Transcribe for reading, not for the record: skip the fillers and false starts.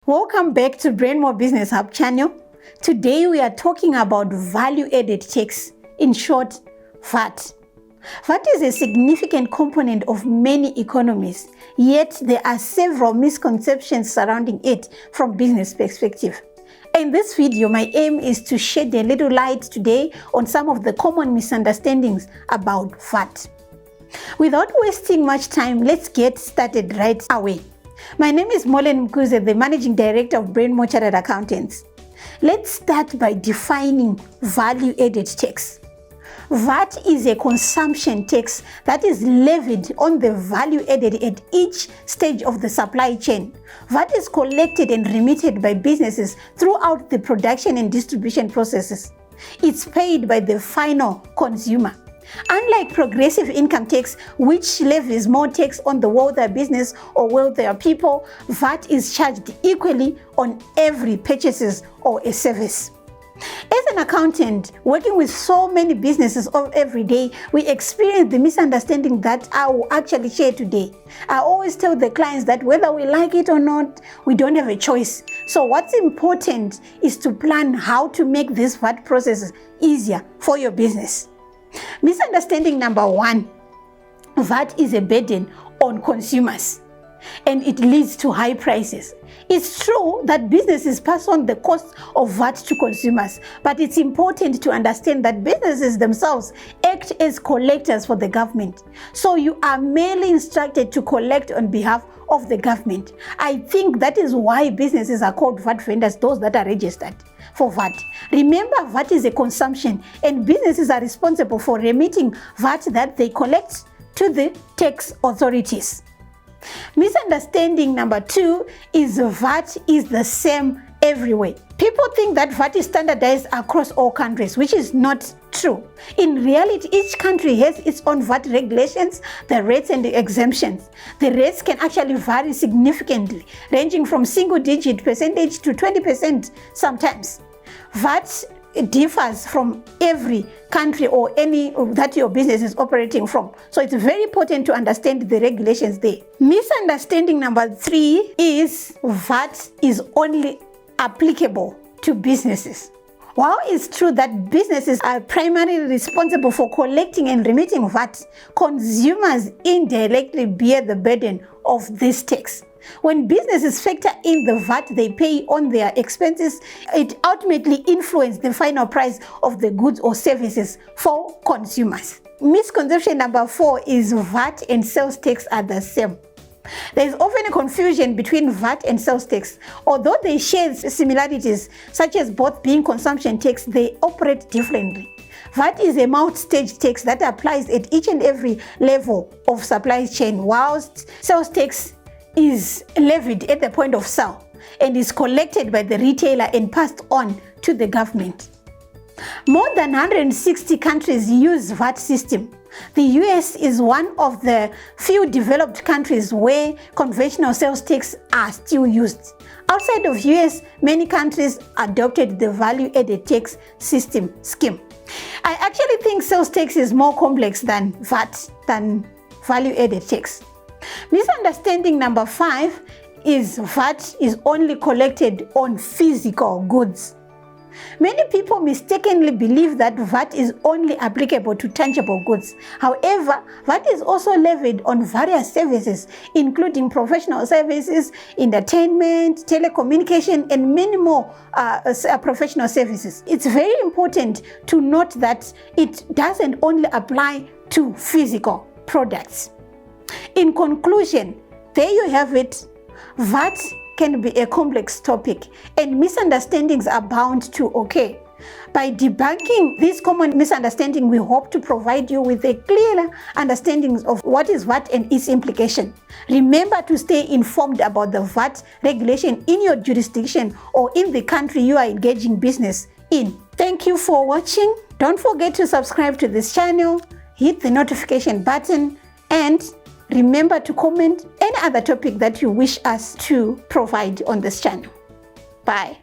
Welcome back to Brainmore Business Hub channel. Today we are talking about value-added tax, in short, VAT. VAT is a significant component of many economies, yet there are several misconceptions surrounding it from business perspective. In this video, my aim is to shed a little light today on some of the common misunderstandings about VAT. Without wasting much time, let's get started right away. My name is Molen Mkuze, the Managing Director of Brainmore Chartered Accountants. Let's start by defining value-added tax. VAT is a consumption tax that is levied on the value added at each stage of the supply chain. VAT is collected and remitted by businesses throughout the production and distribution processes. It's paid by the final consumer. Unlike progressive income tax, which levies more tax on the wealthier business or wealthier people, VAT is charged equally on every purchases or a service. As an accountant working with so many businesses every day, we experience the misunderstanding that I will actually share today. I always tell the clients that whether we like it or not, we don't have a choice. So what's important is to plan how to make this VAT process easier for your business. Misunderstanding number one, VAT is a burden on consumers and it leads to high prices. It's true that businesses pass on the cost of VAT to consumers, but it's important to understand that businesses themselves act as collectors for the government. So you are merely instructed to collect on behalf of the government. I think that is why businesses are called VAT vendors, those that are registered for VAT. Remember, VAT is a consumption and businesses are responsible for remitting VAT that they collect to the tax authorities. Misunderstanding number two is VAT is the same everywhere. People think that VAT is standardized across all countries, which is not true. In reality, each country has its own VAT regulations, the rates and the exemptions. The rates can actually vary significantly, ranging from single-digit percentage to 20% sometimes. VAT differs from every country or any that your business is operating from. So it's very important to understand the regulations there. Misunderstanding number three is VAT is only applicable to businesses. While it's true that businesses are primarily responsible for collecting and remitting VAT, consumers indirectly bear the burden of this tax. When businesses factor in the VAT they pay on their expenses, it ultimately influences the final price of the goods or services for consumers. Misconception number four is VAT and sales tax are the same. There is often a confusion between VAT and sales tax. Although they share similarities, such as both being consumption tax, they operate differently. VAT is a multi-stage tax that applies at each and every level of supply chain, whilst sales tax is levied at the point of sale and is collected by the retailer and passed on to the government. More than 160 countries use VAT system. The US is one of the few developed countries where conventional sales tax are still used. Outside of US, many countries adopted the value-added tax system scheme. I actually think sales tax is more complex than VAT, than value-added tax. Misunderstanding number five is VAT is only collected on physical goods. Many people mistakenly believe that VAT is only applicable to tangible goods. However, VAT is also levied on various services, including professional services, entertainment, telecommunication, and many more professional services. It's very important to note that it doesn't only apply to physical products. In conclusion, there you have it. VAT can be a complex topic and misunderstandings are bound to occur. By debunking this common misunderstanding, we hope to provide you with a clearer understanding of what is VAT and its implication. Remember to stay informed about the VAT regulation in your jurisdiction or in the country you are engaging business in. Thank you for watching. Don't forget to subscribe to this channel, hit the notification button, and remember to comment any other topic that you wish us to provide on this channel. Bye.